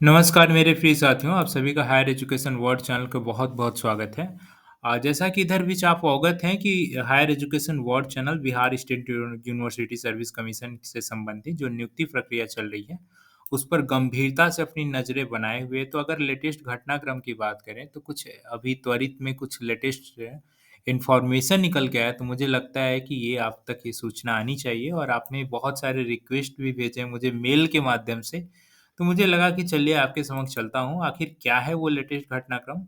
नमस्कार मेरे प्रिय साथियों, आप सभी का हायर एजुकेशन वर्ल्ड चैनल पे बहुत-बहुत स्वागत है। जैसा कि इधर बीच आप अवगत हैं कि higher education world channel Bihar state university service commission से संबंधित जो नियुक्ति प्रक्रिया चल रही है, उस पर गंभीरता से अपनी नज़रें बनाए हुए तो अगर लेटेस्ट घटनाक्रम की बात करें तो कुछ अभी त्वरित में कुछ लेटेस्ट इन्फॉर्मेशन निकल के आया, तो मुझे लगता है कि ये आप तक ये सूचना आनी चाहिए और आपने बहुत सारे रिक्वेस्ट भी भेजे मुझे मेल के माध्यम से, तो मुझे लगा कि चलिए आपके समक्ष चलता हूँ, आखिर क्या है वो लेटेस्ट घटनाक्रम?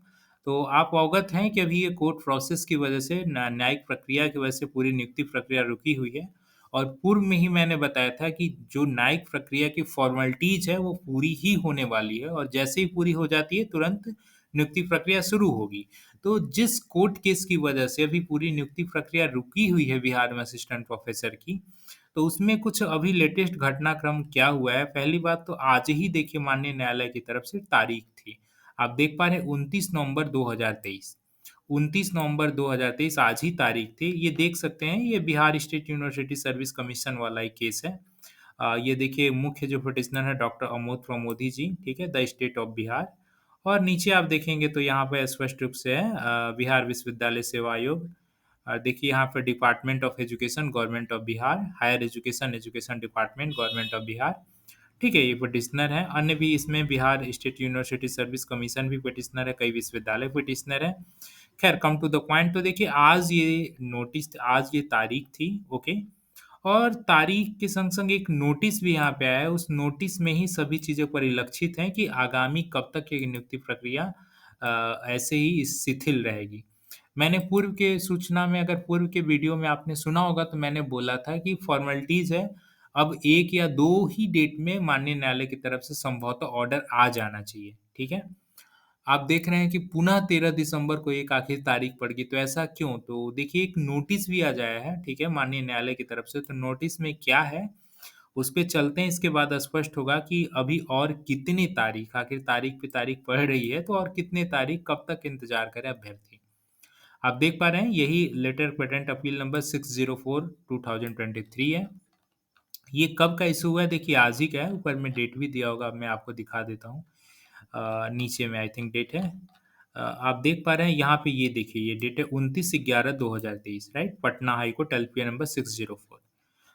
तो आप अवगत हैं कि अभी ये कोर्ट प्रोसेस की वजह से न्यायिक प्रक्रिया की वजह से पूरी नियुक्ति प्रक्रिया रुकी हुई है और पूर्व में ही मैंने बताया था कि जो न्यायिक प्रक्रिया की फ़ॉर्मेलिटीज़ है, वो पूरी ही होने वाली है और जैसे ही पूरी हो जाती है, तुरंत नियुक्ति प्रक्रिया शुरू होगी। तो जिस कोर्ट केस की वजह से अभी पूरी नियुक्ति प्रक्रिया रुकी हुई है बिहार में असिस्टेंट प्रोफ़ेसर की, तो उसमें कुछ अभी लेटेस्ट घटनाक्रम क्या हुआ है, पहली बात तो आज ही देखिए माननीय न्यायालय की तरफ से तारीख थी। आप देख पा रहे हैं 29 नवंबर 2023। 29 नवंबर 2023 आज ही तारीख थी। ये देख सकते हैं ये Bihar state university service commission वाला ही केस है। ये देखिए मुख्य जो पिटिशनर है डॉक्टर अमोद प्रमोदी जी, ठीक है? द स्टेट ऑफ बिहार और नीचे आप देखेंगे तो यहाँ पे स्पष्ट रूप से है बिहार विश्वविद्यालय सेवा आयोग देखिए यहाँ पे department of education government of Bihar, higher education education department government of Bihar, ठीक है? ये पिटिशनर हैं। अन्य भी इसमें Bihar state university service commission भी पिटिशनर है, कई विश्वविद्यालय पिटिशनर हैं। खैर कम टू द पॉइंट तो देखिए आज ये तारीख थी, ओके? और तारीख के संग-संग एक नोटिस भी यहाँ पे आया है, उस नोटिस में ही सभी चीज़ें परिलक्षित हैं कि आगामी कब तक ये नियुक्ति प्रक्रिया ऐसे ही शिथिल रहेगी। मैंने पूर्व के सूचना में अगर पूर्व के वीडियो में आपने सुना होगा तो मैंने बोला था कि फ़ॉर्मेलिटीज़ है, अब 1 या 2 ही डेट में माननीय न्यायालय की तरफ से संभवतः ऑर्डर आ जाना चाहिए, ठीक है? आप देख रहे हैं कि पुनः 13 दिसंबर को एक आखिरी तारीख पड़ गई, तो ऐसा क्यों? तो देखिए एक नोटिस भी आ जाया है, ठीक है? माननीय न्यायालय की तरफ से, तो नोटिस में क्या है, उस पे चलते हैं, इसके बाद स्पष्ट होगा कि अभी और कितनी तारीख, आखिर तारीख पे तारीख पड़ रही है, तो और कितनी तारीख, कब तक इंतज़ार करें अभ्यर्थी। आप देख पा रहे हैं, यही लेटर पेटेंट अपील नंबर 604/2023 है। ये कब का इश्यू हुआ है, देखिए आज ही का है, ऊपर में डेट भी दिया होगा, अब मैं आपको दिखा देता हूँ। नीचे में आई थिंक डेट है। आप देख पा रहे हैं यहाँ पे ये देखिए ये डेट है 29/11/2023 right? Patna high court LPA number 604।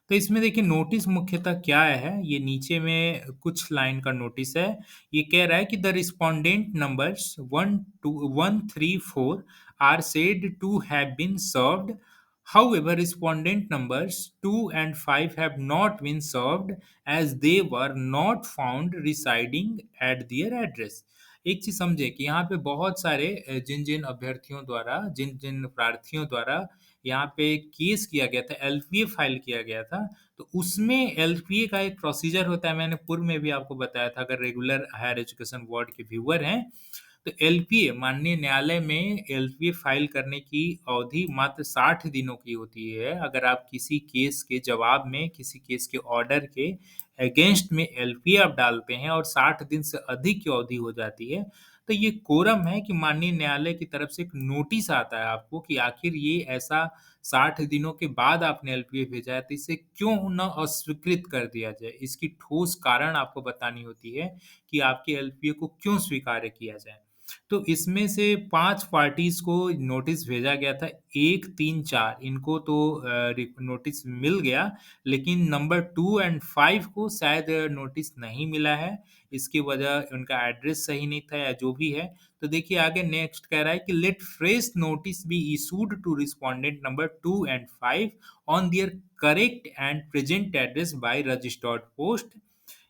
तो इसमें देखिए नोटिस मुख्यतः क्या है, ये नीचे में कुछ लाइन का नोटिस है। ये कह रहा है कि the respondent numbers 1, 2 1, 3, 4 are said to have been served. However, respondent numbers 2 and 5 have not been served as they were not found residing at their address. एक चीज़ समझे कि यहाँ पे बहुत सारे जिन-जिन अभ्यर्थियों द्वारा, जिन-जिन प्रार्थियों द्वारा यहाँ पे केस किया गया था, एलपीए फाइल किया गया था, तो उसमें एलपीए का एक प्रोसीजर होता है, मैंने पूर्व में भी आपको बताया था, अगर रेगुलर हायर एजुकेशन बोर्ड के व्यूअर हैं, तो एलपीए माननीय न्यायालय में एलपीए फाइल करने की अवधि मात्र 60 दिनों की होती है। अगर आप किसी केस के जवाब में, किसी केस के ऑर्डर के अगेंस्ट में एलपीए आप डालते हैं और 60 दिन से अधिक की अवधि हो जाती है, तो ये कोरम है कि माननीय न्यायालय की तरफ से एक नोटिस आता है आपको कि आखिर ये ऐसा 60 दिनों के बाद आपने एलपीए भेजा है, तो इसे क्यों ना अस्वीकृत कर दिया जाए? इसकी ठोस कारण आपको बतानी होती है कि आपके एलपीए को क्यों स्वीकार्य किया जाए। तो इसमें से 5 पार्टीज़ को नोटिस भेजा गया था, 1, 3, 4 इनको तो नोटिस मिल गया, लेकिन नंबर 2 एंड 5 को शायद नोटिस नहीं मिला है। इसकी वजह उनका एड्रेस सही नहीं था या जो भी है। तो देखिए आगे नेक्स्ट कह रहा है कि let fresh notice be issued to respondent number 2 and 5 on their correct and present address by registered post.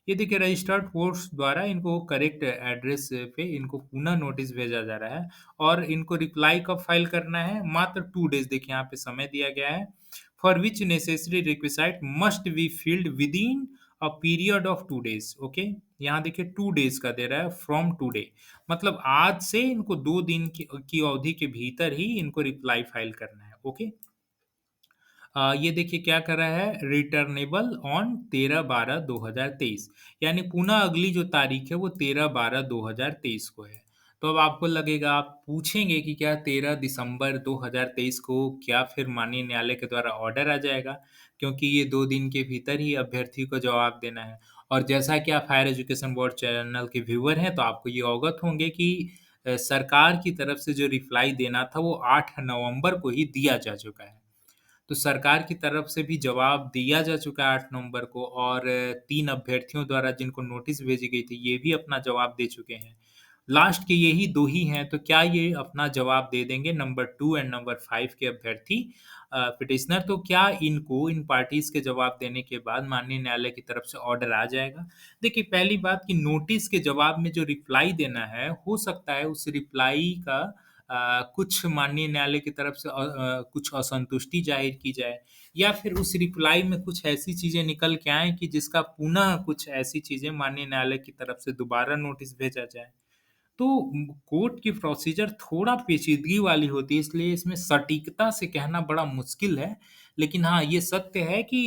ये देखिए रजिस्टर्ड पोस्ट द्वारा इनको करेक्ट एड्रेस पे इनको पुनः नोटिस भेजा जा रहा है और इनको रिप्लाई कब फाइल करना है? मात्र 2 डेज़ देखिए यहाँ पे समय दिया गया है। For which necessary requisite must be filled within a period of 2 days okay? यहाँ देखिए 2 डेज़ का दे रहा है फ्रॉम टुडे मतलब आज से इनको 2 दिन की अवधि के भीतर ही इनको रिप्लाई फाइल करना है, ओके? ये देखिए क्या कर रहा है रिटर्नेबल ऑन 13/12/2023 यानी पुनः अगली जो तारीख है वो 13/12/2023 को है। तो अब आपको लगेगा आप पूछेंगे कि क्या 13 दिसंबर 2023 को क्या फिर माननीय न्यायालय के द्वारा ऑर्डर आ जाएगा? क्योंकि ये 2 दिन के भीतर ही अभ्यर्थी को जवाब देना है। और जैसा कि आप हायर एजुकेशन बोर्ड चैनल के व्यूअर हैं, तो आपको ये अवगत होंगे कि सरकार की तरफ से जो रिप्लाई देना था, वो 8 नवंबर को ही दिया जा चुका है। तो सरकार की तरफ से भी जवाब दिया जा चुका है 8 नवंबर को, और 3 अभ्यर्थियों द्वारा जिनको नोटिस भेजी गई थी, ये भी अपना जवाब दे चुके हैं। लास्ट के यही 2 ही हैं, तो क्या ये अपना जवाब दे देंगे नंबर 2 एंड नंबर 5 के अभ्यर्थी पिटिशनर? तो क्या इनको इन पार्टीज़ के जवाब देने के बाद माननीय न्यायालय की तरफ से ऑर्डर आ जाएगा? देखिए, पहली बात कि नोटिस के जवाब में जो रिप्लाई देना है, हो सकता है उस रिप्लाई का कुछ माननीय न्यायालय की तरफ से कुछ असंतुष्टि ज़ाहिर की जाए, या फिर उस रिप्लाई में कुछ ऐसी चीज़ें निकल के आएँ कि जिसका पुनः कुछ ऐसी चीज़ें माननीय न्यायालय की तरफ से दोबारा नोटिस भेजा जाए। तो कोर्ट की प्रोसीजर थोड़ा पेचीदगी वाली होती है, इसलिए इसमें सटीकता से कहना बड़ा मुश्किल है। लेकिन हाँ, ये सत्य है कि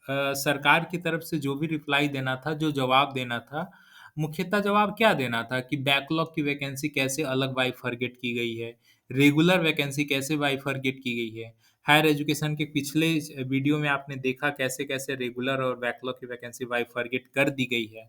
सरकार की तरफ से जो भी रिप्लाई देना था, जो जवाब देना था, मुख्यतः जवाब क्या देना था कि बैकलॉग की वैकेंसी कैसे अलग बाइफरगेट की गई है, रेगुलर वैकेंसी कैसे बाइफरगेट की गई है। हायर एजुकेशन के पिछले वीडियो में आपने देखा कैसे-कैसे रेगुलर और बैकलॉग की वैकेंसी बाइफरगेट कर दी गई है।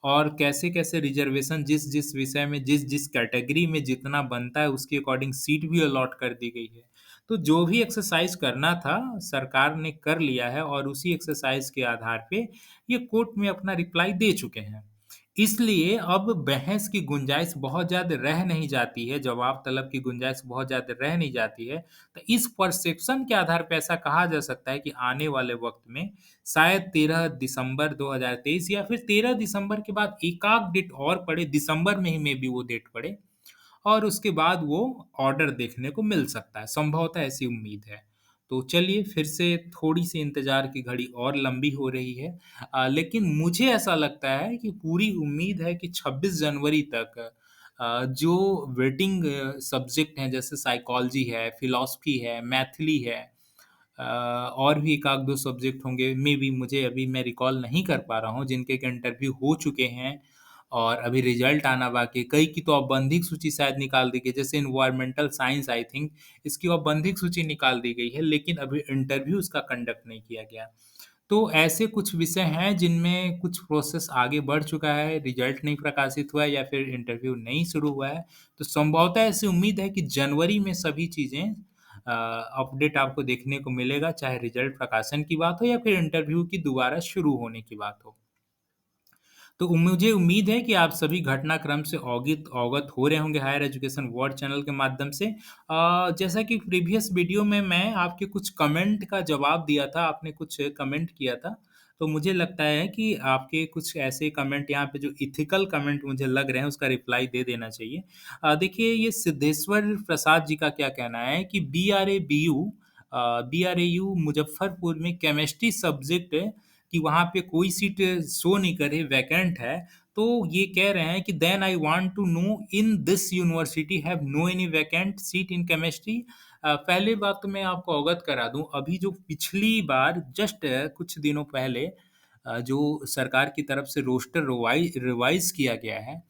और कैसे-कैसे रिज़र्वेशन जिस-जिस विषय में, जिस-जिस कैटेगरी में जितना बनता है, उसके अकॉर्डिंग सीट भी अलॉट कर दी गई है। तो जो भी एक्सरसाइज़ करना था, सरकार ने कर लिया है, और उसी एक्सरसाइज़ के आधार पे ये कोर्ट में अपना रिप्लाई दे चुके हैं। इसलिए अब बहस की गुंजाइश बहुत ज़्यादा रह नहीं जाती है, जवाब तलब की गुंजाइश बहुत ज़्यादा रह नहीं जाती है। तो इस परसेप्शन के आधार पे ऐसा कहा जा सकता है कि आने वाले वक़्त में शायद 13 दिसंबर 2023 या फिर 13 दिसंबर के बाद एकाध डेट और पड़े, दिसंबर में ही मेबी वो डेट पड़े, और उसके बाद वो ऑर्डर देखने को मिल सकता है, संभवतः ऐसी उम्मीद है। तो चलिए, फिर से थोड़ी-सी इंतज़ार की घड़ी और लंबी हो रही है। लेकिन मुझे ऐसा लगता है कि पूरी उम्मीद है कि 26 जनवरी तक जो वेटिंग सब्जेक्ट हैं, जैसे साइकोलॉजी है, फिलॉसफी है, मैथिली है, और भी 1 आध 2 सब्जेक्ट होंगे, मेबी मुझे अभी मैं रिकॉल नहीं कर पा रहा हूँ, जिनके के इंटरव्यू हो चुके हैं और अभी रिज़ल्ट आना बाकी है। कई की तो औपबंधिक सूची शायद निकाल दी गई, जैसे एनवायरमेंटल साइंस आई थिंक, इसकी औपबंधिक सूची निकाल दी गई है, लेकिन अभी इंटरव्यू इसका कंडक्ट नहीं किया गया। तो ऐसे कुछ विषय हैं जिनमें कुछ प्रोसेस आगे बढ़ चुका है, रिज़ल्ट नहीं प्रकाशित हुआ है या फिर इंटरव्यू नहीं शुरू हुआ है। तो संभवतः ऐसी उम्मीद है कि जनवरी में सभी चीज़ें अपडेट आपको देखने को मिलेगा, चाहे रिज़ल्ट प्रकाशन की बात हो या फिर इंटरव्यू की दोबारा शुरू होने की बात हो। तो मुझे उम्मीद है कि आप सभी घटनाक्रम से अवगित अवगत हो रहे होंगे हायर एजुकेशन वर्ल्ड चैनल के माध्यम से। जैसा कि प्रीवियस वीडियो में मैं आपके कुछ कमेंट का जवाब दिया था, आपने कुछ कमेंट किया था, तो मुझे लगता है कि आपके कुछ ऐसे कमेंट यहाँ पे जो एथिकल कमेंट मुझे लग रहे हैं, उसका रिप्लाई दे देना चाहिए। देखिए, ये सिद्धेश्वर प्रसाद जी का क्या कहना है कि बीआरएयू मुज़फ्फरपुर में केमिस्ट्री सब्जेक्ट कि वहाँ पे कोई सीट शो नहीं कर रही, वैकेंट है। तो ये कह रहे हैं कि then I want to know in this university have no any vacant seat in chemistry. पहली बात तो मैं आपको अवगत करा दूँ, अभी जो पिछली बार जस्ट कुछ दिनों पहले जो सरकार की तरफ से रोस्टर रिवाइज़ किया गया है,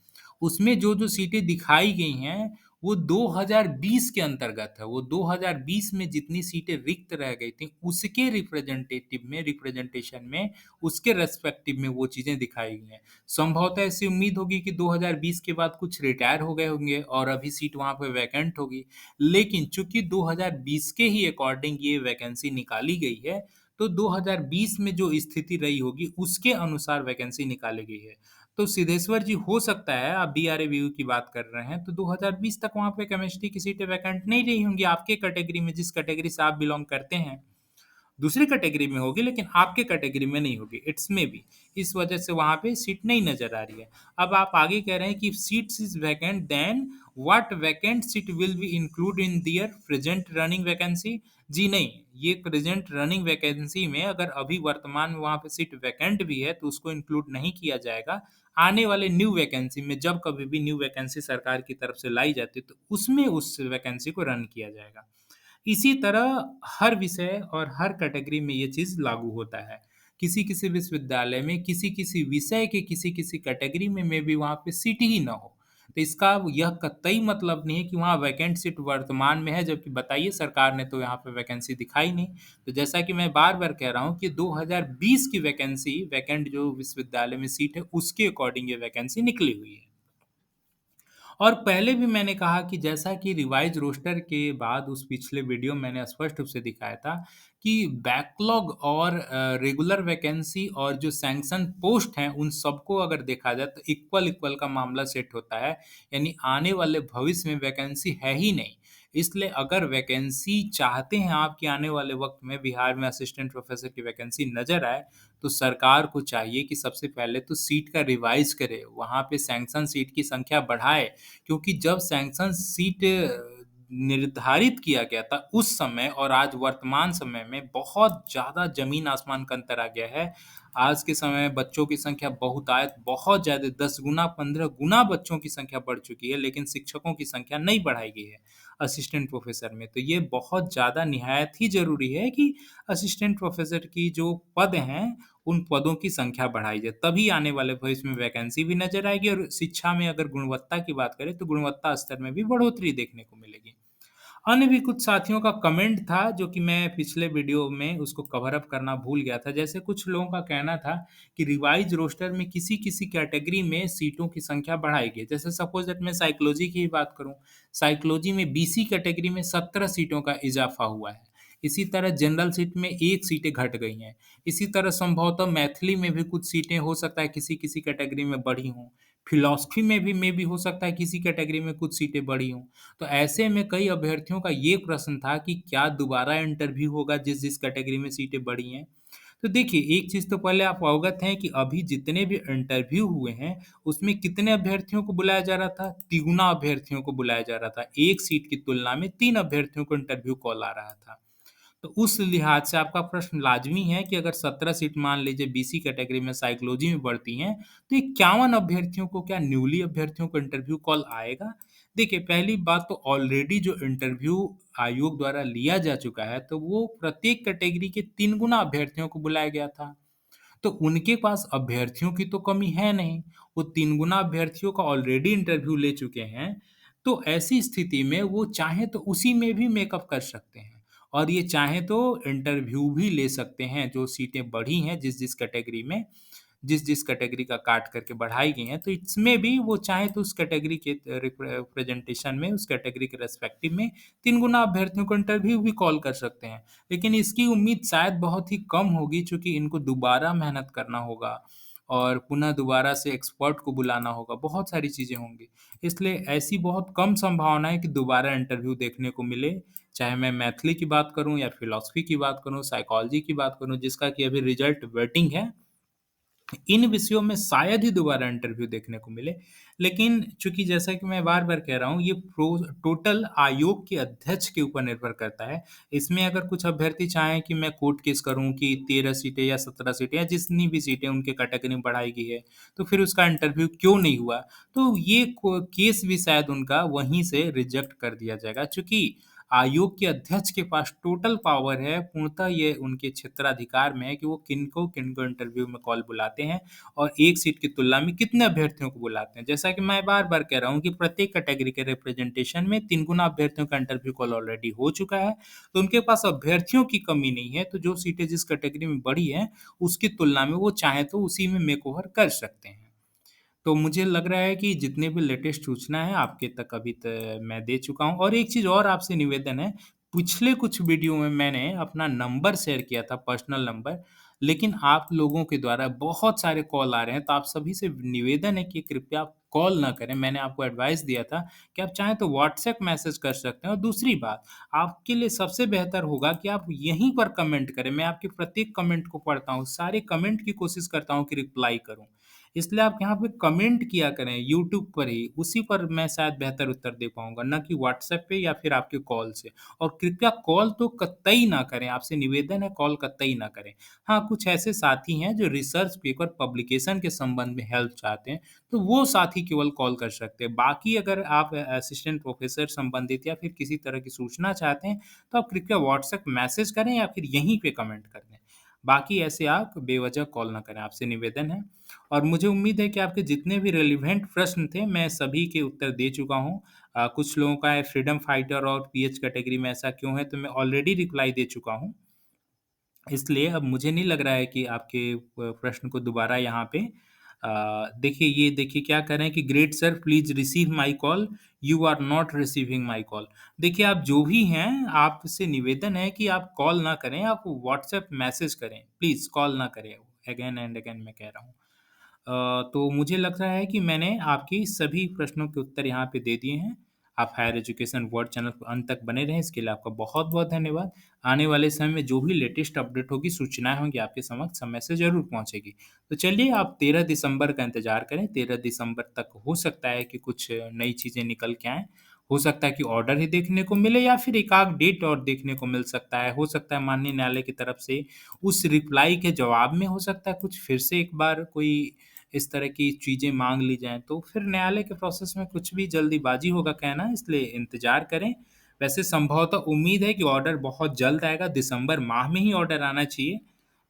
उसमें जो-जो सीटें दिखाई गई हैं, वो 2020 के अंतर्गत है। वो 2020 में जितनी सीटें रिक्त रह गई थीं, उसके रिप्रेजेंटेशन में, उसके रिस्पेक्टिव में वो चीज़ें दिखाई गई हैं। संभवतः ऐसी उम्मीद होगी कि 2020 के बाद कुछ रिटायर हो गए होंगे और अभी सीट वहाँ पे वैकेंट होगी। लेकिन चूँकि 2020 के ही अकॉर्डिंग ये वैकेंसी निकाली गई है, तो 2020 में जो स्थिति रही होगी, उसके अनुसार वैकेंसी निकाली गई है। तो सिद्धेश्वर जी, हो सकता है आप बीआरएबीयू की बात कर रहे हैं, तो 2020 तक वहाँ पे केमिस्ट्री की सीटें वैकेंट नहीं रही होंगी आपके कैटेगरी में, जिस कैटेगरी से आप बिलॉन्ग करते हैं। दूसरी कैटेगरी में होगी, लेकिन आपके कैटेगरी में नहीं होगी, इट्स मे बी। इस वजह से वहाँ पे सीट नहीं नज़र आ रही है। अब आप आगे कह रहे हैं कि if seats is vacant then what vacant seat will be include in their present running vacancy? जी नहीं, ये प्रेजेंट रनिंग वैकेंसी में अगर अभी वर्तमान में वहाँ पे सीट वैकेंट भी है, तो उसको इंक्लूड नहीं किया जाएगा। आने वाले न्यू वैकेंसी में जब कभी भी न्यू वैकेंसी सरकार की तरफ से लाई जाती है, तो उसमें उस वैकेंसी को रन किया जाएगा। इसी तरह हर विषय और हर कैटेगरी में ये चीज़ लागू होता है। किसी-किसी विश्वविद्यालय में किसी-किसी विषय के किसी-किसी कैटेगरी में मेबी वहाँ पे सीट ही ना हो। तो इसका यह कतई मतलब नहीं है कि वहाँ वैकेंट सीट वर्तमान में है, जबकि बताइए सरकार ने तो यहाँ पे वैकेंसी दिखाई नहीं। तो जैसा कि मैं बार-बार कह रहा हूँ कि 2020 की वैकेंसी वैकेंट जो विश्वविद्यालय में सीट है, उसके अकॉर्डिंग ये वैकेंसी निकली हुई है। और पहले भी मैंने कहा कि जैसा कि रिवाइज़ रोस्टर के बाद उस पिछले वीडियो में मैंने स्पष्ट रूप से दिखाया था कि बैकलॉग और रेगुलर वैकेंसी और जो सैंक्शन पोस्ट हैं, उन सबको अगर देखा जाए तो इक्वल-इक्वल का मामला सेट होता है। यानी आने वाले भविष्य में वैकेंसी है ही नहीं। इसलिए अगर वैकेंसी चाहते हैं आप कि आने वाले वक़्त में बिहार में असिस्टेंट प्रोफ़ेसर की वैकेंसी नज़र आए, तो सरकार को चाहिए कि सबसे पहले तो सीट का रिवाइज़ करे, वहाँ पे सैंक्शन सीट की संख्या बढ़ाए। क्योंकि जब सैंक्शन सीट निर्धारित किया गया था, उस समय और आज वर्तमान समय में बहुत ज़्यादा ज़मीन-आसमान का अंतर आ गया है। आज के समय में बच्चों की संख्या बहुतायत बहुत ज़्यादा 10 गुना, 15 गुना बच्चों की संख्या बढ़ चुकी है, लेकिन शिक्षकों की संख्या नहीं बढ़ाई गई है, असिस्टेंट प्रोफ़ेसर में। तो ये बहुत ज़्यादा निहायत ही ज़रूरी है कि असिस्टेंट प्रोफ़ेसर की जो पद हैं, उन पदों की संख्या बढ़ाई जाए, तभी आने वाले भविष्य में वैकेंसी भी नज़र आएगी और शिक्षा में अगर गुणवत्ता की बात करें, तो गुणवत्ता स्तर में भी बढ़ोतरी देखने को मिलेगी। अन्य भी कुछ साथियों का कमेंट था, जो कि मैं पिछले वीडियो में उसको कवर अप करना भूल गया था। जैसे कुछ लोगों का कहना था कि रिवाइज़ रोस्टर में किसी-किसी कैटेगरी में सीटों की संख्या बढ़ाई गई है। जैसे सपोज़ दैट मैं साइकोलॉजी की ही बात करूँ, साइकोलॉजी में बीसी कैटेगरी में 17 सीटों का इज़ाफ़ा हुआ है। इसी तरह जनरल सीट में 1 सीटें घट गई हैं। इसी तरह संभवतः मैथिली में भी कुछ सीटें हो सकता है किसी-किसी कैटेगरी में बढ़ी हों। फिलॉसफी में भी मेबी हो सकता है किसी कैटेगरी में कुछ सीटें बढ़ी हों। तो ऐसे में कई अभ्यर्थियों का ये प्रश्न था कि क्या दोबारा इंटरव्यू होगा जिस-जिस कैटेगरी में सीटें बढ़ी हैं? तो देखिए, एक चीज़ तो पहले आप अवगत हैं कि अभी जितने भी इंटरव्यू हुए हैं, उसमें कितने अभ्यर्थियों को बुलाया जा रहा था? तिगुना अभ्यर्थियों को बुलाया जा रहा था। 1 सीट की तुलना में 3 अभ्यर्थियों को इंटरव्यू कॉल आ रहा था। तो उस लिहाज से आपका प्रश्न लाज़मी है कि अगर 17 सीट मान लीजिए बीसी कैटेगरी में साइकोलॉजी में बढ़ती हैं, तो 51 अभ्यर्थियों को क्या न्यूली अभ्यर्थियों को इंटरव्यू कॉल आएगा? देखिए, पहली बात तो ऑलरेडी जो इंटरव्यू आयोग द्वारा लिया जा चुका है, तो वो प्रत्येक कैटेगरी के 3 गुना अभ्यर्थियों को बुलाया गया था। तो उनके पास अभ्यर्थियों की तो कमी है नहीं, वो 3 गुना अभ्यर्थियों का ऑलरेडी इंटरव्यू ले चुके हैं, तो ऐसी स्थिति में वो चाहें तो उसी में भी मेकअप कर सकते हैं और ये चाहें तो इंटरव्यू भी ले सकते हैं, जो सीटें बढ़ी हैं जिस-जिस कैटेगरी में, जिस-जिस कैटेगरी का काट करके बढ़ाई गई हैं, तो इसमें भी वो चाहें तो उस कैटेगरी के रिप्रेजेंटेशन में, उस कैटेगरी के रिस्पेक्टिव में 3 गुना अभ्यर्थियों को इंटरव्यू भी कॉल कर सकते हैं। लेकिन इसकी उम्मीद शायद बहुत ही कम होगी चूँकि इनको दोबारा मेहनत करना होगा और पुनः दोबारा से एक्सपर्ट को बुलाना होगा, बहुत सारी चीज़ें होंगी। इसलिए ऐसी बहुत कम संभावना है कि दोबारा इंटरव्यू देखने को मिले, चाहे मैं मैथिली की बात करूँ या फिलॉसफी की बात करूँ, साइकोलॉजी की बात करूँ, जिसका कि अभी रिज़ल्ट वेटिंग है। इन विषयों में शायद ही दोबारा इंटरव्यू देखने को मिले। लेकिन चूँकि जैसा कि मैं बार-बार कह रहा हूँ, ये टोटल आयोग के अध्यक्ष के ऊपर निर्भर करता है। इसमें अगर कुछ अभ्यर्थी चाहें कि मैं कोर्ट केस करूँ कि 13 सीटें या 17 सीटें या जितनी भी सीटें उनके कैटेगरी में बढ़ाई गई है, तो फिर उसका इंटरव्यू क्यों नहीं हुआ? तो ये को केस भी शायद उनका वहीं से रिजेक्ट कर दिया जाएगा। चूँकि आयोग के अध्यक्ष के पास टोटल पावर है, पूर्णतः ये उनके क्षेत्राधिकार में है कि वो किनको-किनको इंटरव्यू में कॉल बुलाते हैं और 1 सीट की तुलना में कितने अभ्यर्थियों को बुलाते हैं। जैसा कि मैं बार-बार कह रहा हूँ कि प्रत्येक कैटेगरी के रिप्रेजेंटेशन में 3 गुना अभ्यर्थियों का इंटरव्यू कॉल ऑलरेडी हो चुका है, तो उनके पास अभ्यर्थियों की कमी नहीं है, तो जो सीटें जिस कैटेगरी में बढ़ी हैं, उसकी तुलना में वो चाहें तो उसी में मेकओवर कर सकते हैं। तो मुझे लग रहा है कि जितने भी लेटेस्ट सूचना है आपके तक अभी मैं दे चुका हूँ और एक चीज़ और आपसे निवेदन है, पिछले कुछ वीडियो में मैंने अपना नंबर शेयर किया था पर्सनल नंबर, लेकिन आप लोगों के द्वारा बहुत सारे कॉल आ रहे हैं, तो आप सभी से निवेदन है कि कृपया आप कॉल ना करें। मैंने आपको एडवाइस दिया था कि आप चाहें तो व्हाट्सएप मैसेज कर सकते हैं और दूसरी बात, आपके लिए सबसे बेहतर होगा कि आप यहीं पर कमेंट करें। मैं आपके प्रत्येक कमेंट को पढ़ता हूँ, सारे कमेंट की कोशिश करता हूँ कि रिप्लाई करूँ। इसलिए आप यहाँ पे कमेंट किया करें यूट्यूब पर ही, उसी पर मैं शायद बेहतर उत्तर दे पाऊँगा, ना कि व्हाट्सएप पे या फिर आपके कॉल से। और कृपया कॉल तो कतई ना करें, आपसे निवेदन है कॉल कतई ना करें। हाँ, कुछ ऐसे साथी हैं जो रिसर्च पेपर पब्लिकेशन के संबंध में हेल्प चाहते हैं, तो वो साथी केवल कॉल कर सकते हैं। बाकी अगर आप असिस्टेंट प्रोफ़ेसर संबंधित या फिर किसी तरह की सूचना चाहते हैं, तो आप कृपया व्हाट्सएप मैसेज करें या फिर यहीं पे कमेंट कर दें। बाकी ऐसे आप बेवजह कॉल ना करें, आपसे निवेदन है। और मुझे उम्मीद है कि आपके जितने भी रेलेवेंट प्रश्न थे, मैं सभी के उत्तर दे चुका हूँ। कुछ लोगों का है फ्रीडम फाइटर और पीएच कैटेगरी में ऐसा क्यों है, तो मैं ऑलरेडी रिप्लाई दे चुका हूँ। इसलिए अब मुझे नहीं लग रहा है कि आपके प्रश्न को दोबारा यहाँ पे देखिए ये देखिए क्या कर रहे हैं कि great sir please receive my call, you are not receiving my call. देखिए आप जो भी हैं, आपसे निवेदन है कि आप कॉल ना करें, आप व्हाट्सएप मैसेज करें, प्लीज़ कॉल ना करें। अगेन एंड अगेन मैं कह रहा हूँ। तो मुझे लग रहा है कि मैंने आपकी सभी प्रश्नों के उत्तर यहाँ पे दे दिए हैं। आप हायर एजुकेशन वर्ल्ड चैनल पर अंत तक बने रहें, इसके लिए आपका बहुत-बहुत धन्यवाद। आने वाले समय में जो भी लेटेस्ट अपडेट होगी, सूचनाएँ होंगी आपके समक्ष समय से ज़रूर पहुँचेगी। तो चलिए आप 13 दिसंबर का इंतज़ार करें, 13 दिसंबर तक हो सकता है कि कुछ नई चीज़ें निकल के आएँ। हो सकता है कि ऑर्डर ही देखने को मिले या फिर एक आध डेट और देखने को मिल सकता है। हो सकता है माननीय न्यायालय की तरफ से उस रिप्लाई के जवाब में हो सकता है कुछ फिर से एक बार कोई इस तरह की चीज़ें माँग ली जाएँ, तो फिर न्यायालय के प्रोसेस में कुछ भी जल्दीबाज़ी होगा कहना, इसलिए इंतज़ार करें। वैसे संभवतः उम्मीद है कि ऑर्डर बहुत जल्द आएगा, दिसंबर माह में ही ऑर्डर आना चाहिए।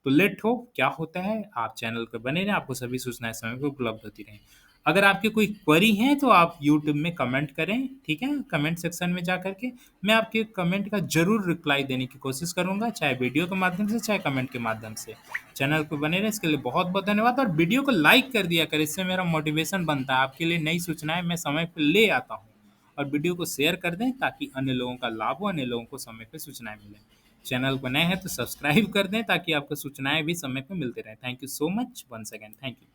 तो लेट होप क्या होता है, आप चैनल पे बने रहें, आपको सभी सूचनाएँ समय पे उपलब्ध होती रहें। अगर आपकी कोई क्वेरी है तो आप यूट्यूब में कमेंट करें, ठीक है? कमेंट सेक्शन में जा कर के मैं आपके कमेंट का ज़रूर रिप्लाई देने की कोशिश करूँगा, चाहे वीडियो के माध्यम से, चाहे कमेंट के माध्यम से। चैनल पे बने रहें, इसके लिए बहुत-बहुत धन्यवाद और वीडियो को लाइक कर दिया करें, इससे मेरा मोटिवेशन बनता है। आपके लिए नई सूचनाएँ मैं समय पे ले आता हूँ और वीडियो को शेयर कर दें ताकि अन्य लोगों का लाभ हो, अन्य लोगों को समय पे सूचनाएँ मिलें। चैनल पर नए हैं तो सब्सक्राइब कर दें ताकि आपको सूचनाएँ भी समय पे मिलते रहें। Thank you so much once again, thank you.